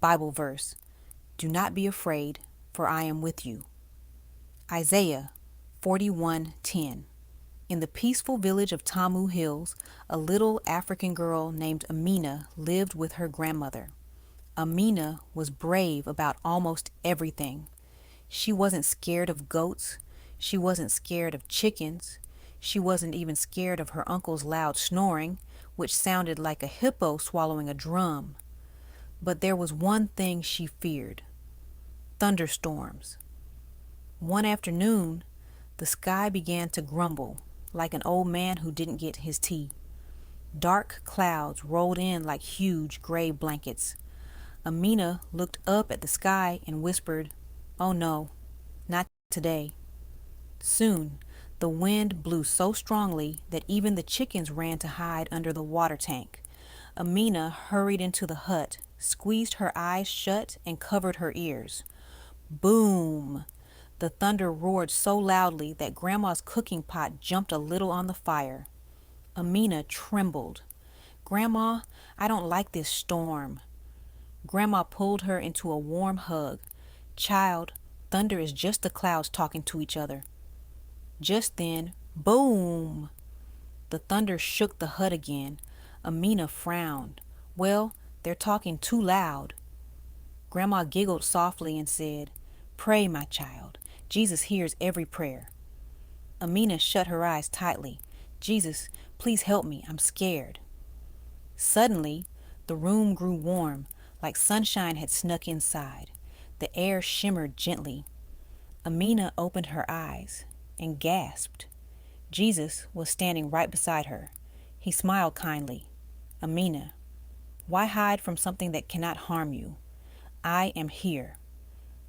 Bible verse. Do not be afraid, for I am with you. Isaiah 41:10. In the peaceful village of Tamu Hills, a little African girl named Amina lived with her grandmother. Amina was brave about almost everything. She wasn't scared of goats. She wasn't scared of chickens. She wasn't even scared of her uncle's loud snoring, which sounded like a hippo swallowing a drum. But there was one thing she feared: thunderstorms. One afternoon, the sky began to grumble like an old man who didn't get his tea. Dark clouds rolled in like huge gray blankets. Amina looked up at the sky and whispered, "Oh no, not today." Soon, the wind blew so strongly that even the chickens ran to hide under the water tank. Amina hurried into the hut, squeezed her eyes shut, and covered her ears. Boom! The thunder roared so loudly that Grandma's cooking pot jumped a little on the fire. Amina trembled. "Grandma, I don't like this storm." Grandma pulled her into a warm hug. "Child, thunder is just the clouds talking to each other." Just then, boom! The thunder shook the hut again. Amina frowned. "Well, they're talking too loud." Grandma giggled softly and said, "Pray, my child. Jesus hears every prayer." Amina shut her eyes tightly. "Jesus, please help me. I'm scared." Suddenly, the room grew warm, like sunshine had snuck inside. The air shimmered gently. Amina opened her eyes and gasped. Jesus was standing right beside her. He smiled kindly. "Amina, why hide from something that cannot harm you? I am here."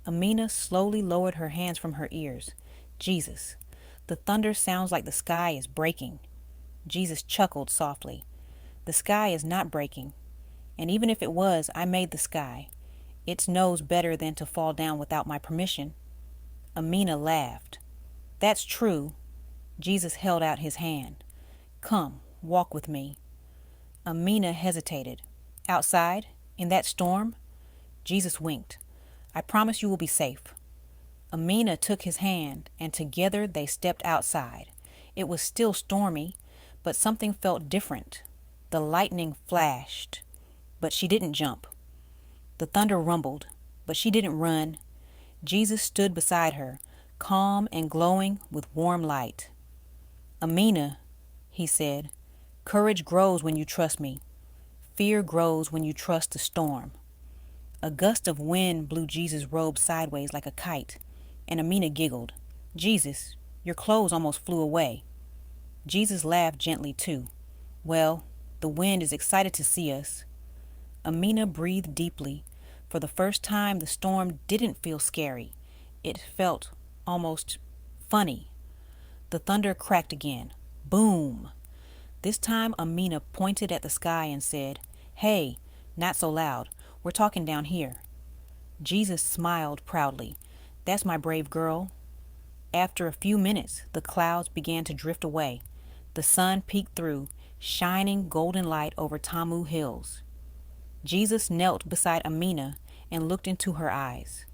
Amina slowly lowered her hands from her ears. "Jesus, the thunder sounds like the sky is breaking." Jesus chuckled softly. "The sky is not breaking. And even if it was, I made the sky. It knows better than to fall down without my permission." Amina laughed. "That's true." Jesus held out his hand. "Come, walk with me." Amina hesitated. "Outside? In that storm?" Jesus winked. "I promise you will be safe." Amina took his hand, and together they stepped outside. It was still stormy, but something felt different. The lightning flashed, but she didn't jump. The thunder rumbled, but she didn't run. Jesus stood beside her, calm and glowing with warm light. "Amina," he said, "courage grows when you trust me. Fear grows when you trust the storm." A gust of wind blew Jesus' robe sideways like a kite, and Amina giggled. "Jesus, your clothes almost flew away." Jesus laughed gently too. "Well, the wind is excited to see us." Amina breathed deeply. For the first time, the storm didn't feel scary. It felt almost funny. The thunder cracked again. Boom! This time, Amina pointed at the sky and said, "Hey, not so loud. We're talking down here." Jesus smiled proudly. "That's my brave girl." After a few minutes, the clouds began to drift away. The sun peeked through, shining golden light over Tamu Hills. Jesus knelt beside Amina and looked into her eyes.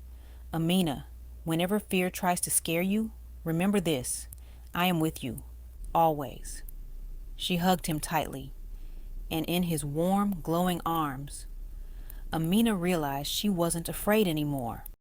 "Amina, whenever fear tries to scare you, remember this: I am with you, always." She hugged him tightly, and in his warm, glowing arms, Amina realized she wasn't afraid anymore.